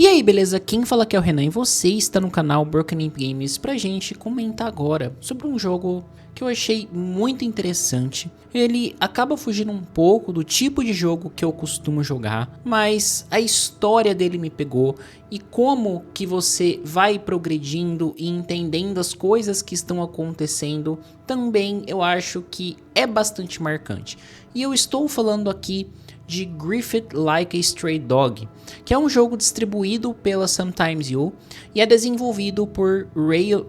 E aí, beleza? Quem fala aqui é o Renan e você está no canal Broken Imp Games pra gente comentar agora sobre um jogo que eu achei muito interessante. Ele acaba fugindo um pouco do tipo de jogo que eu costumo jogar, mas a história dele me pegou e como que você vai progredindo e entendendo as coisas que estão acontecendo também eu acho que é bastante marcante. E eu estou falando aqui de Griffith Like a Stray Dog, que é um jogo distribuído pela Sometimes You e é desenvolvido por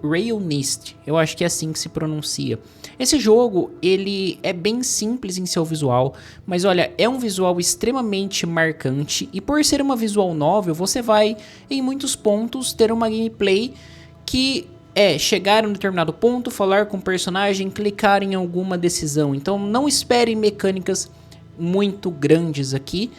Railnist, eu acho que é assim que se pronuncia. Esse jogo, ele é bem simples em seu visual, mas olha, é um visual extremamente marcante e por ser uma visual novel, você vai em muitos pontos ter uma gameplay que chegar a um determinado ponto, falar com o personagem, clicar em alguma decisão. Então não espere mecânicas muito grandes aqui,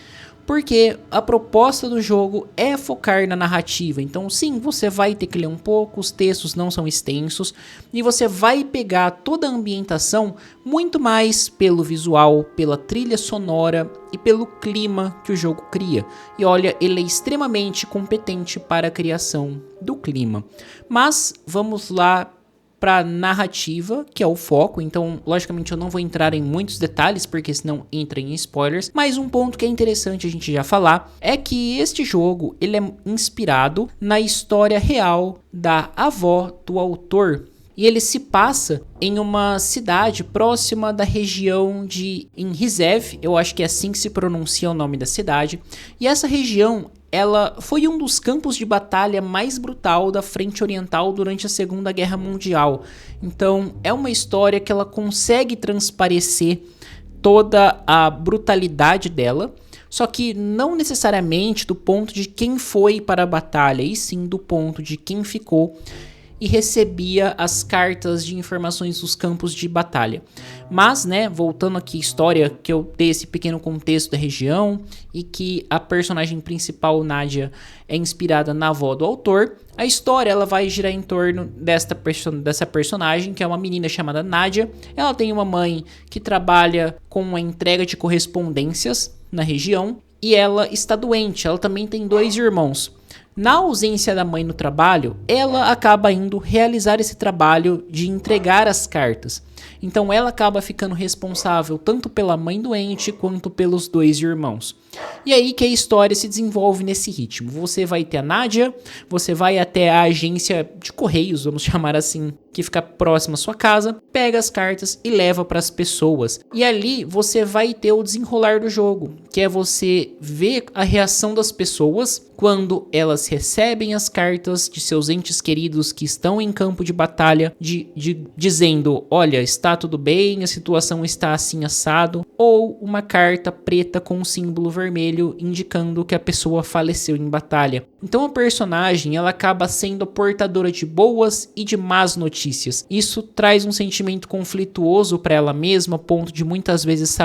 porque a proposta do jogo é focar na narrativa. Então sim, você vai ter que ler um pouco, os textos não são extensos e você vai pegar toda a ambientação muito mais pelo visual, pela trilha sonora e pelo clima que o jogo cria. E olha, ele é extremamente competente para a criação do clima. Mas vamos lá para narrativa, que é o foco. Então, logicamente, eu não vou entrar em muitos detalhes, porque senão entra em spoilers. Mas um ponto que é interessante a gente já falar é que este jogo ele é inspirado na história real da avó do autor. E ele se passa em uma cidade próxima da região de Rizev, eu acho que é assim que se pronuncia o nome da cidade. E essa região, ela foi um dos campos de batalha mais brutal da frente oriental durante a Segunda Guerra Mundial. Então é uma história que ela consegue transparecer toda a brutalidade dela, só que não necessariamente do ponto de quem foi para a batalha, e sim do ponto de quem ficou e recebia as cartas de informações dos campos de batalha. Mas, né, voltando aqui à história, que eu dei esse pequeno contexto da região e que a personagem principal, Nadia, é inspirada na avó do autor, a história ela vai girar em torno dessa personagem, que é uma menina chamada Nadia. Ela tem uma mãe que trabalha com a entrega de correspondências na região e ela está doente, ela também tem 2 irmãos. Na ausência da mãe no trabalho, ela acaba indo realizar esse trabalho de entregar as cartas. Então ela acaba ficando responsável tanto pela mãe doente quanto pelos 2 irmãos. E aí que a história se desenvolve nesse ritmo. Você vai ter a Nadia, você vai até a agência de correios, vamos chamar assim, que fica próxima à sua casa, pega as cartas e leva para as pessoas. E ali você vai ter o desenrolar do jogo, que é você ver a reação das pessoas quando elas recebem as cartas de seus entes queridos que estão em campo de batalha, dizendo, olha, está tudo bem, a situação está assim assado, ou uma carta preta com um símbolo vermelho indicando que a pessoa faleceu em batalha. Então a personagem ela acaba sendo portadora de boas e de más notícias. Isso traz um sentimento conflituoso para ela mesma, a ponto de muitas vezes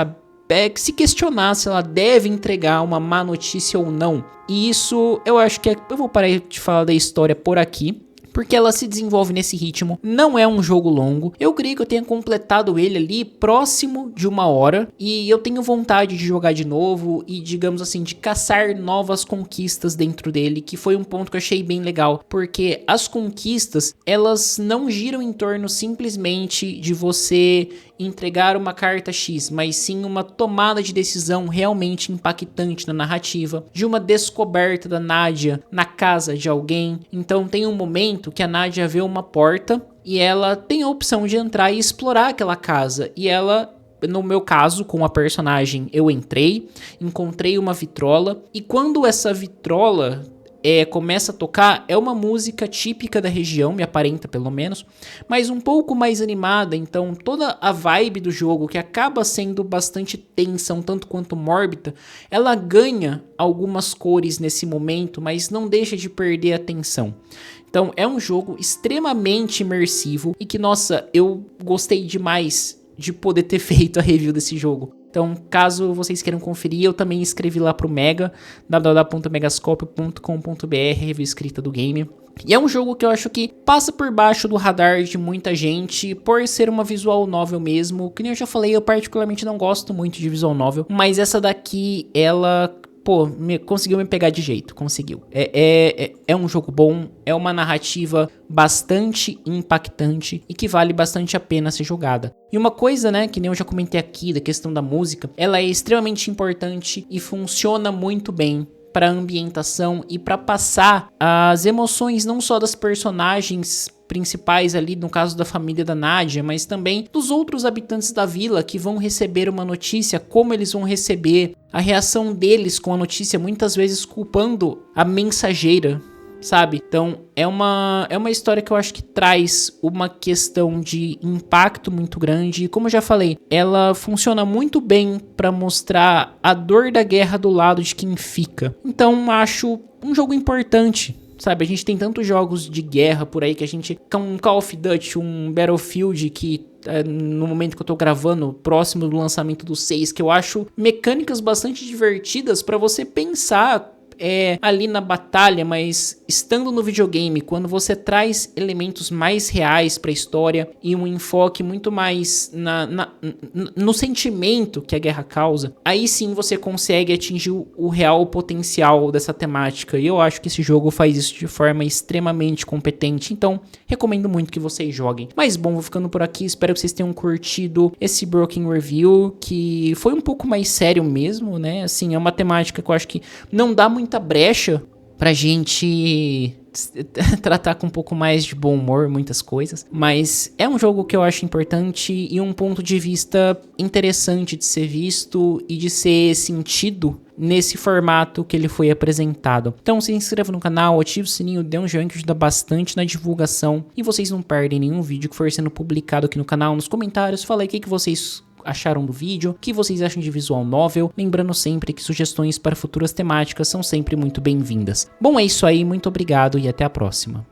se questionar se ela deve entregar uma má notícia ou não. E isso eu acho que eu vou parar de falar da história por aqui, porque ela se desenvolve nesse ritmo. Não é um jogo longo. Eu creio que eu tenha completado ele ali próximo de 1 hora. E eu tenho vontade de jogar de novo e, digamos assim, de caçar novas conquistas dentro dele, que foi um ponto que eu achei bem legal. Porque as conquistas, elas não giram em torno simplesmente de você entregar uma carta X, mas sim uma tomada de decisão realmente impactante na narrativa, de uma descoberta da Nadia na casa de alguém. Então tem um momento que a Nadia vê uma porta e ela tem a opção de entrar e explorar aquela casa, e ela, no meu caso, com a personagem, eu entrei, encontrei uma vitrola, e quando essa vitrola começa a tocar, é uma música típica da região, me aparenta pelo menos, mas um pouco mais animada. Então toda a vibe do jogo, que acaba sendo bastante tensa, um tanto quanto mórbida, ela ganha algumas cores nesse momento, mas não deixa de perder a tensão. Então é um jogo extremamente imersivo e que, nossa, eu gostei demais de poder ter feito a review desse jogo. Então, caso vocês queiram conferir, eu também escrevi lá pro Mega, www.megascopio.com.br, review escrita do game. E é um jogo que eu acho que passa por baixo do radar de muita gente, por ser uma visual novel mesmo. Que nem eu já falei, eu particularmente não gosto muito de visual novel, mas essa daqui, ela pô, conseguiu me pegar de jeito, conseguiu. É um jogo bom, é uma narrativa bastante impactante e que vale bastante a pena ser jogada. E uma coisa, né, que nem eu já comentei aqui, da questão da música, ela é extremamente importante e funciona muito bem para a ambientação e para passar as emoções não só das personagens principais ali, no caso da família da Nadia, mas também dos outros habitantes da vila que vão receber uma notícia, como eles vão receber, a reação deles com a notícia, muitas vezes culpando a mensageira, sabe? Então é uma história que eu acho que traz uma questão de impacto muito grande e, como eu já falei, ela funciona muito bem para mostrar a dor da guerra do lado de quem fica. Então acho um jogo importante. Sabe, a gente tem tantos jogos de guerra por aí que a gente... Um Call of Duty, um Battlefield que no momento que eu tô gravando, próximo do lançamento do 6, que eu acho mecânicas bastante divertidas pra você pensar ali na batalha, mas estando no videogame, quando você traz elementos mais reais pra história e um enfoque muito mais no sentimento que a guerra causa, aí sim você consegue atingir o real potencial dessa temática. E eu acho que esse jogo faz isso de forma extremamente competente, então recomendo muito que vocês joguem. Mas bom, vou ficando por aqui, espero que vocês tenham curtido esse Broken Review, que foi um pouco mais sério mesmo, né? Assim, é uma temática que eu acho que não dá muita brecha pra gente tratar com um pouco mais de bom humor muitas coisas, mas é um jogo que eu acho importante e um ponto de vista interessante de ser visto e de ser sentido nesse formato que ele foi apresentado. Então se inscreva no canal, ative o sininho, dê um joinha que ajuda bastante na divulgação e vocês não perdem nenhum vídeo que for sendo publicado aqui no canal. Nos comentários fala aí o que vocês acharam do vídeo, o que vocês acham de visual novel, lembrando sempre que sugestões para futuras temáticas são sempre muito bem-vindas. Bom, é isso aí, muito obrigado e até a próxima.